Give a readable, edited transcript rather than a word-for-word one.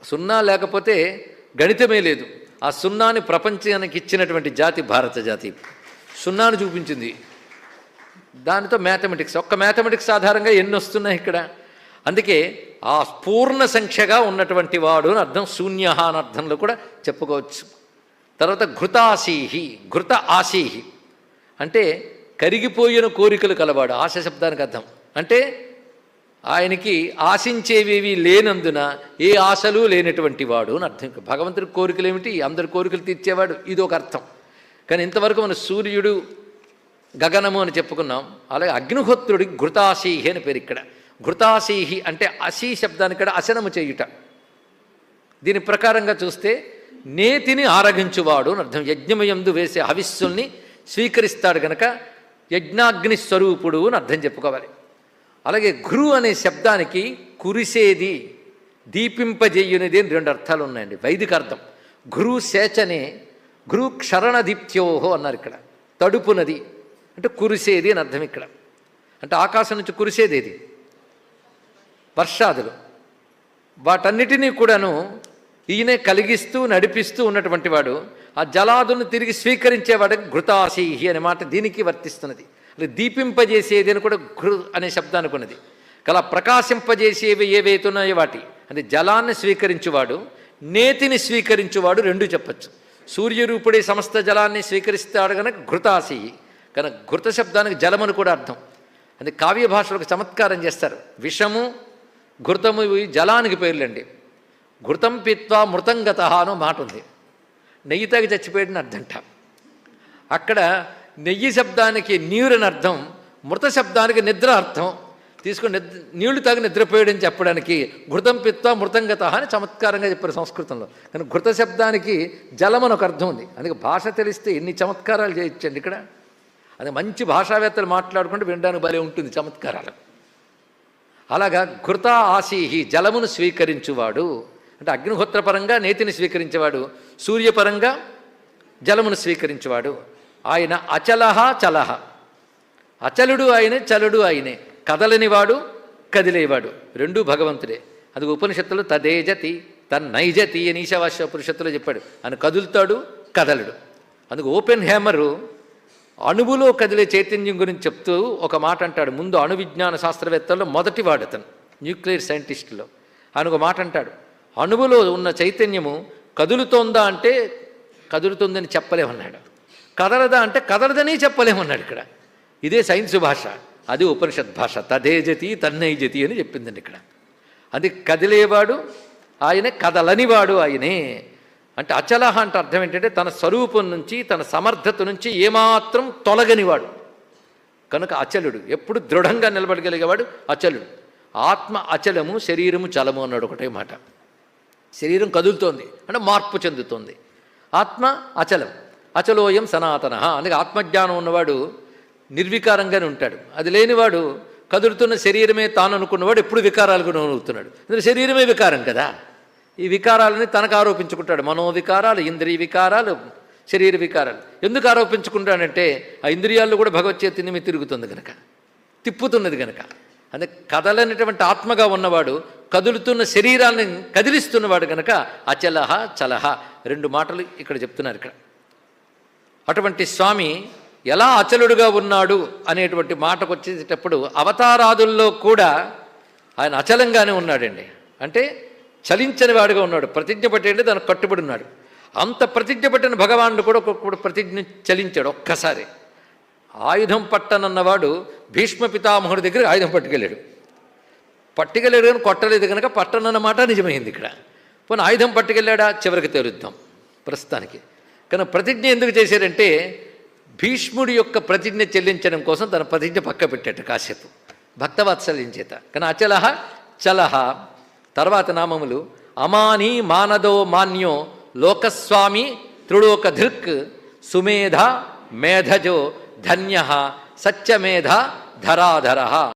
సున్నా లేకపోతే గణితమే లేదు. ఆ సున్నాని ప్రపంచానికి ఇచ్చినటువంటి జాతి భారత జాతి. సున్నాను చూపించింది. దానితో మ్యాథమెటిక్స్, ఒక్క మ్యాథమెటిక్స్ ఆధారంగా ఎన్ని వస్తున్నాయి ఇక్కడ. అందుకే ఆ పూర్ణ సంఖ్యగా ఉన్నటువంటి వాడు అని అర్థం, శూన్య అని అర్థంలో కూడా చెప్పుకోవచ్చు. తర్వాత ఘృతాశీహి, ఘృత ఆశీహి అంటే కరిగిపోయిన కోరికలు కలవాడు. ఆశ శబ్దానికి అర్థం అంటే ఆయనకి ఆశించేవేవి లేనందున ఏ ఆశలు లేనటువంటి వాడు అని అర్థం. భగవంతుడి కోరికలు ఏమిటి? అందరి కోరికలు తీర్చేవాడు, ఇది ఒక అర్థం. కానీ ఇంతవరకు మన సూర్యుడు, గగనము అని చెప్పుకున్నాం. అలాగే అగ్నిహోత్రుడికి ఘృతాశీహి అని పేరు. ఇక్కడ ఘృతాశీహి అంటే అశీ శబ్దానికి ఇక్కడ అశనము చేయుట. దీని ప్రకారంగా చూస్తే నేతిని ఆరగించువాడు అని అర్థం. యజ్ఞమయందు వేసే హవిస్సుల్ని స్వీకరిస్తాడు గనక యజ్ఞాగ్ని స్వరూపుడు అని అర్థం చెప్పుకోవాలి. అలాగే ఘృ అనే శబ్దానికి కురిసేది, దీపింపజేయునిది అని రెండు అర్థాలు ఉన్నాయండి. వైదిక అర్థం ఘృ సేచనే, ఘృ క్షరణదీప్త్యోహో అన్నారు. ఇక్కడ తడుపునది అంటే కురిసేది అని అర్థం. ఇక్కడ అంటే ఆకాశం నుంచి కురిసేది ఏది? వర్షాదులు. వాటన్నిటినీ కూడాను ఈయనే కలిగిస్తూ నడిపిస్తూ ఉన్నటువంటి వాడు. ఆ జలాదులను తిరిగి స్వీకరించేవాడికి ఘృతాశీహి అనే మాట దీనికి వర్తిస్తున్నది. దీపింపజేసేది అని కూడా ఘృ అనే శబ్దానికి ఉన్నది. కలా ప్రకాశింపజేసేవి ఏవైతున్నాయో వాటి అంటే జలాన్ని స్వీకరించువాడు, నేతిని స్వీకరించువాడు రెండు చెప్పచ్చు. సూర్యరూపుడే సమస్త జలాన్ని స్వీకరిస్తాడు కనుక ఘృతాశీహి. కనుక ఘృత శబ్దానికి జలమని కూడా అర్థం. అది కావ్య భాషలో ఒక చమత్కారం చేస్తారు. విషము, ఘృతము జలానికి పేర్లండి. ఘృతం పిత్వా మృతంగత అనో మాట ఉంది. నెయ్యి తాగి చచ్చిపోయాడని అర్థంట. అక్కడ నెయ్యి శబ్దానికి నీరుని అర్థం, మృత శబ్దానికి నిద్ర అర్థం తీసుకుని నీళ్లు తాగి నిద్రపోయాడని చెప్పడానికి ఘృతం పిత్వా మృతంగత అని చమత్కారంగా చెప్పారు సంస్కృతంలో. కానీ ఘృత శబ్దానికి జలం అని ఒక అర్థం ఉంది. అందుకే భాష తెలిస్తే ఎన్ని చమత్కారాలు చేయొచ్చండి ఇక్కడ. అది మంచి భాషావేత్తలు మాట్లాడుకుంటే వినడానికి భలే ఉంటుంది చమత్కారాలు. అలాగా ఘృత ఆశీహి జలమును స్వీకరించువాడు అంటే అగ్నిహోత్రపరంగా నేతిని స్వీకరించేవాడు, సూర్యపరంగా జలమును స్వీకరించేవాడు. ఆయన అచలహ చలహ, అచలుడు ఆయనే, చలుడు ఆయనే, కదలనివాడు కదిలేవాడు, రెండూ భగవంతుడే. అది ఉపనిషత్తులు తదేజతి తన్నైజతి అని ఈశావాస్య ఉపనిషత్తులో చెప్పాడు. ఆయన కదులుతాడు, కదలడు. అందుకు ఓపెన్ హ్యామరు అణువులో కదిలే చైతన్యం గురించి చెప్తూ ఒక మాట అంటాడు. ముందు అణు విజ్ఞాన శాస్త్రవేత్తల్లో మొదటివాడు అతను, న్యూక్లియర్ సైంటిస్టులో. ఆయన ఒక మాట అంటాడు, అణువులో ఉన్న చైతన్యము కదులుతోందా అంటే కదులుతుందని చెప్పలేమన్నాడు, కదలదా అంటే కదలదని చెప్పలేమన్నాడు. ఇక్కడ ఇదే సైన్స్ భాష, అది ఉపనిషత్ భాష. తదేజతి తన్నైజతి అని చెప్పిందండి ఇక్కడ. అది కదిలేవాడు ఆయనే, కదలనివాడు ఆయనే. అంటే అచలహ అంటే అర్థం ఏంటంటే తన స్వరూపం నుంచి, తన సమర్థత నుంచి ఏమాత్రం తొలగనివాడు కనుక అచలుడు. ఎప్పుడు దృఢంగా నిలబడగలిగేవాడు అచలుడు. ఆత్మ అచలము, శరీరము చలము అన్నాడు ఒకటే మాట. శరీరం కదులుతోంది అంటే మార్పు చెందుతోంది, ఆత్మ అచలం. అచలోయం సనాతన. అందుకే ఆత్మజ్ఞానం ఉన్నవాడు నిర్వికారంగానే ఉంటాడు. అది లేనివాడు కదులుతున్న శరీరమే తాను అనుకున్నవాడు ఎప్పుడు వికారాలకు లోనవుతున్నాడు. ఎందుకంటే శరీరమే వికారం కదా. ఈ వికారాలని తనకు ఆరోపించుకుంటాడు. మనోవికారాలు, ఇంద్రియ వికారాలు, శరీర వికారాలు. ఎందుకు ఆరోపించుకుంటాడంటే ఆ ఇంద్రియాల్లో కూడా భగవత్ చైతన్యమే తిరుగుతుంది కనుక, తిప్పుతున్నది కనుక. అంటే కదలనేటువంటి ఆత్మగా ఉన్నవాడు కదులుతున్న శరీరాన్ని కదిలిస్తున్నవాడు కనుక అచలహ చలహ రెండు మాటలు ఇక్కడ చెప్తున్నారు. ఇక్కడ అటువంటి స్వామి ఎలా అచలుడుగా ఉన్నాడు అనేటువంటి మాటకు వచ్చేటప్పుడు అవతారాదుల్లో కూడా ఆయన అచలంగానే ఉన్నాడండి. అంటే చలించని వాడుగా ఉన్నాడు. ప్రతిజ్ఞ పట్టేంటే దానికి కట్టుబడి ఉన్నాడు. అంత ప్రతిజ్ఞ పట్టిన భగవానుడు కూడా ఒక్కొక్క ప్రతిజ్ఞ చలించాడు ఒక్కసారి. ఆయుధం పట్టనన్నవాడు భీష్మ పితామహుడి దగ్గర ఆయుధం పట్టుకెళ్ళాడు. పట్టుకెళ్ళాడు కానీ కొట్టలేదు కనుక పట్టనన్నమాట నిజమైంది ఇక్కడ. పోనీ ఆయుధం పట్టుకెళ్ళాడా? చివరికి తేలుద్దాం ప్రస్తుతానికి. కానీ ప్రతిజ్ఞ ఎందుకు చేశారంటే భీష్ముడి యొక్క ప్రతిజ్ఞ చెల్లించడం కోసం తన ప్రతిజ్ఞ పక్క పెట్టాడు కాసేపు భక్తవాత్సల్యం చేత. కానీ అచలహ చలహ. తర్వాత నామములు అమానీ మానదో మాన్యో లోకస్వామి త్రిలోకధృక్ సుమేధ మేధజో ధన్య సత్యమేధ ధరాధర.